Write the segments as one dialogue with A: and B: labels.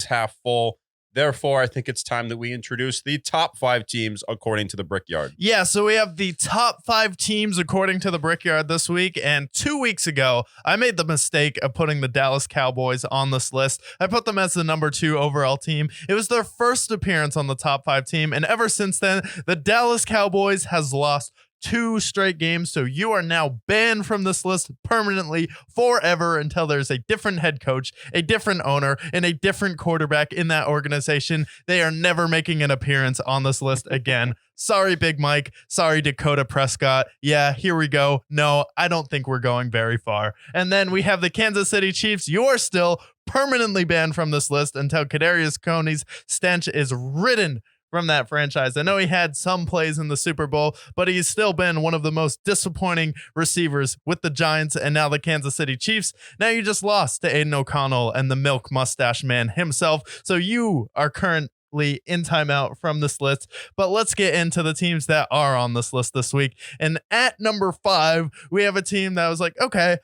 A: half full. Therefore, I think it's time that we introduce the top 5 teams according to the Brickyard.
B: Yeah, so we have the top 5 teams according to the Brickyard this week. And 2 weeks ago, I made the mistake of putting the Dallas Cowboys on this list. I put them as the number 2 overall team. It was their first appearance on the top 5 team. And ever since then, the Dallas Cowboys has lost 2 straight games, so you are now banned from this list permanently forever until there's a different head coach, a different owner, and a different quarterback in that organization. They are never making an appearance on this list again. Sorry, Big Mike. Sorry, Dakota Prescott. Yeah, here we go. No, I don't think we're going very far. And then we have the Kansas City Chiefs. You are still permanently banned from this list until Kadarius Toney's stench is ridden from that franchise. I know he had some plays in the Super Bowl, but he's still been one of the most disappointing receivers with the Giants and now the Kansas City Chiefs. Now you just lost to Aiden O'Connell and the milk mustache man himself. So you are currently in timeout from this list. But let's get into the teams that are on this list this week. And at number 5, we have a team that was like, okay,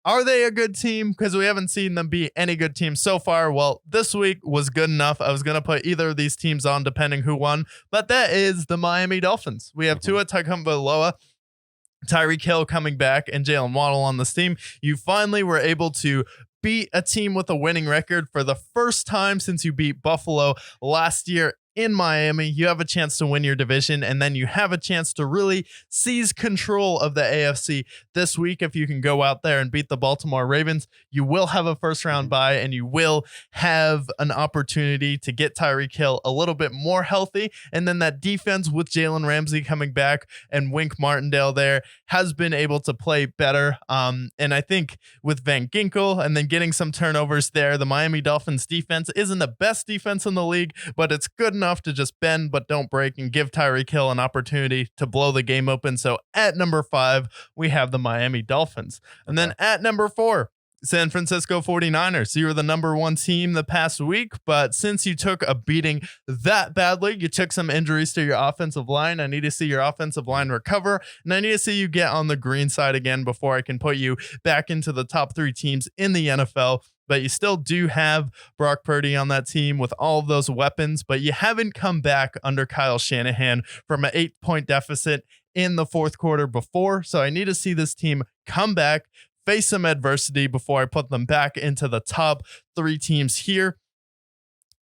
B: are they a good team? Because we haven't seen them be any good team so far. Well, this week was good enough. I was going to put either of these teams on depending who won, but that is the Miami Dolphins. We have Tua Tagovailoa, Tyreek Hill coming back, and Jalen Waddle on this team. You finally were able to beat a team with a winning record for the first time since you beat Buffalo last year in Miami. You have a chance to win your division, and then you have a chance to really seize control of the AFC this week. If you can go out there and beat the Baltimore Ravens, you will have a first round bye, and you will have an opportunity to get Tyreek Hill a little bit more healthy. And then that defense with Jalen Ramsey coming back and Wink Martindale there has been able to play better. And I think with Van Ginkel and then getting some turnovers there, the Miami Dolphins defense isn't the best defense in the league, but it's good enough to just bend but don't break and give Tyreek Hill an opportunity to blow the game open. So at number 5, we have the Miami Dolphins. And then at number 4, San Francisco 49ers. You were the number 1 team the past week, but since you took a beating that badly, you took some injuries to your offensive line. I need to see your offensive line recover, and I need to see you get on the green side again before I can put you back into the top 3 teams in the NFL. But you still do have Brock Purdy on that team with all of those weapons, but you haven't come back under Kyle Shanahan from an 8-point deficit in the fourth quarter before. So I need to see this team come back, face some adversity before I put them back into the top 3 teams here.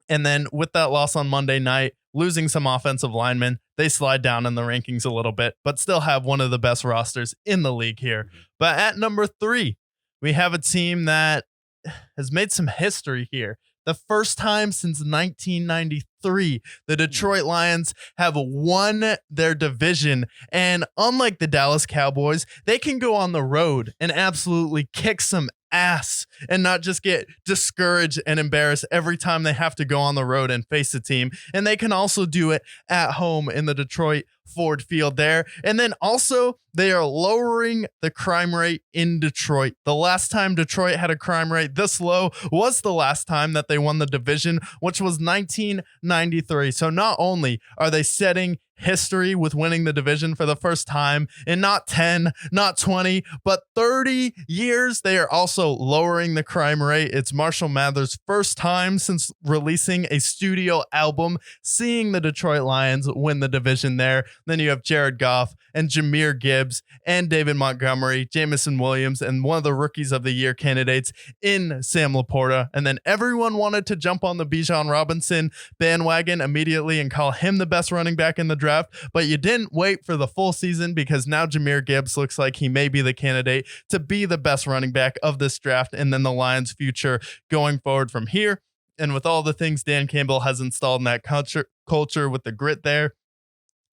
B: And then with that loss on Monday night, losing some offensive linemen, they slide down in the rankings a little bit, but still have one of the best rosters in the league here. But at number 3, we have a team that has made some history here. The first time since 1993, the Detroit Lions have won their division. And unlike the Dallas Cowboys, they can go on the road and absolutely kick some ass and not just get discouraged and embarrassed every time they have to go on the road and face a team. And they can also do it at home in the Detroit Ford Field there. And then also they are lowering the crime rate in Detroit. The last time Detroit had a crime rate this low was the last time that they won the division, which was 1993. So not only are they setting history with winning the division for the first time in not 10, not 20, but 30 years, they are also lowering the crime rate. It's Marshall Mathers' first time since releasing a studio album, seeing the Detroit Lions win the division there. Then you have Jared Goff and Jahmyr Gibbs and David Montgomery, Jameson Williams, and one of the rookies of the year candidates in Sam Laporta. And then everyone wanted to jump on the Bijan Robinson bandwagon immediately and call him the best running back in the draft. But you didn't wait for the full season, because now Jahmyr Gibbs looks like he may be the candidate to be the best running back of this draft, and then the Lions' future going forward from here. And with all the things Dan Campbell has installed in that culture with the grit there,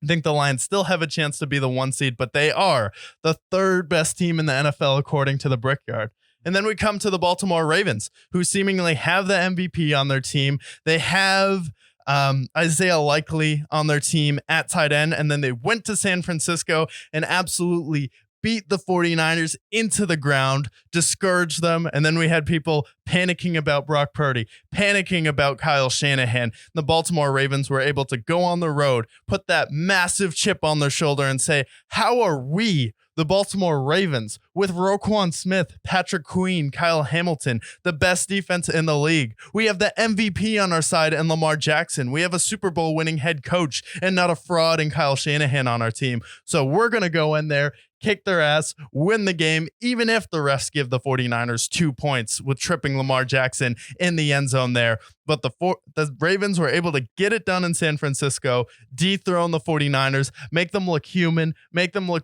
B: I think the Lions still have a chance to be the 1 seed, but they are the 3rd best team in the NFL according to the Brickyard. And then we come to the Baltimore Ravens, who seemingly have the MVP on their team. They have Isaiah Likely on their team at tight end, and then they went to San Francisco and absolutely beat the 49ers into the ground, discouraged them, and then we had people panicking about Brock Purdy, panicking about Kyle Shanahan. The Baltimore Ravens were able to go on the road, put that massive chip on their shoulder and say, how are we the Baltimore Ravens with Roquan Smith, Patrick Queen, Kyle Hamilton, the best defense in the league. We have the MVP on our side and Lamar Jackson. We have a Super Bowl winning head coach and not a fraud in Kyle Shanahan on our team. So we're going to go in there, kick their ass, win the game, even if the refs give the 49ers 2 points with tripping Lamar Jackson in the end zone there. But the Ravens were able to get it done in San Francisco, dethrone the 49ers, make them look human, make them look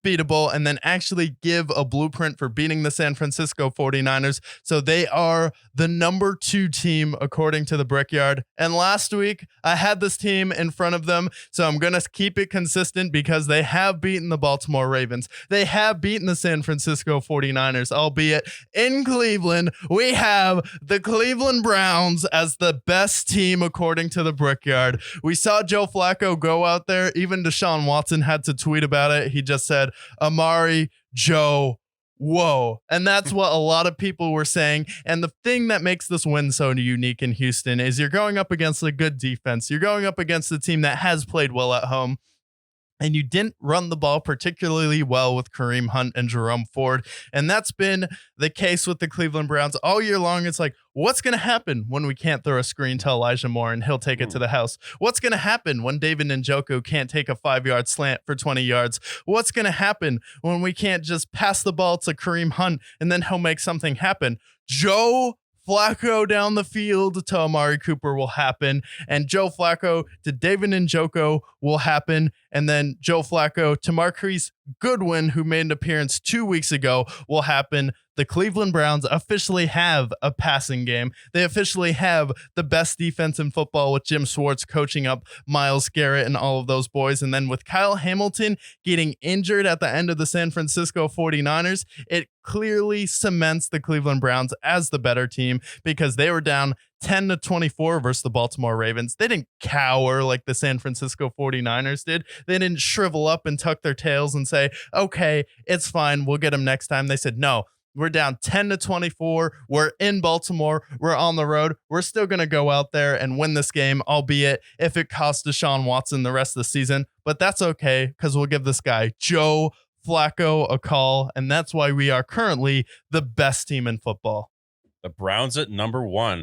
B: beatable, and then actually give a blueprint for beating the San Francisco 49ers. So they are the number 2 team according to the Brickyard. And last week I had this team in front of them, so I'm going to keep it consistent because they have beaten the Baltimore Ravens. They have beaten the San Francisco 49ers, albeit in Cleveland. We have the Cleveland Browns as the best team according to the Brickyard. We saw Joe Flacco go out there. Even Deshaun Watson had to tweet about it. He just said, Amari, Joe, whoa. And that's what a lot of people were saying. And the thing that makes this win so unique in Houston is you're going up against a good defense. You're going up against a team that has played well at home. And you didn't run the ball particularly well with Kareem Hunt and Jerome Ford. And that's been the case with the Cleveland Browns all year long. It's like, what's going to happen when we can't throw a screen to Elijah Moore and he'll take it to the house? What's going to happen when David Njoku can't take a 5-yard slant for 20 yards? What's going to happen when we can't just pass the ball to Kareem Hunt and then he'll make something happen? Joe Flacco down the field to Amari Cooper will happen, and Joe Flacco to David Njoku will happen, and then Joe Flacco to Marquise Goodwin, who made an appearance 2 weeks ago, will happen. The Cleveland Browns officially have a passing game. They officially have the best defense in football with Jim Schwartz coaching up Myles Garrett and all of those boys. And then with Kyle Hamilton getting injured at the end of the San Francisco 49ers, it clearly cements the Cleveland Browns as the better team because they were down 10-24 versus the Baltimore Ravens. They didn't cower like the San Francisco 49ers did. They didn't shrivel up and tuck their tails and say, okay, it's fine, we'll get them next time. They said, no, we're down 10-24. We're in Baltimore. We're on the road. We're still going to go out there and win this game, albeit if it costs Deshaun Watson the rest of the season. But that's okay because we'll give this guy, Joe Flacco, a call. And that's why we are currently the best team in football.
A: The Browns at number 1.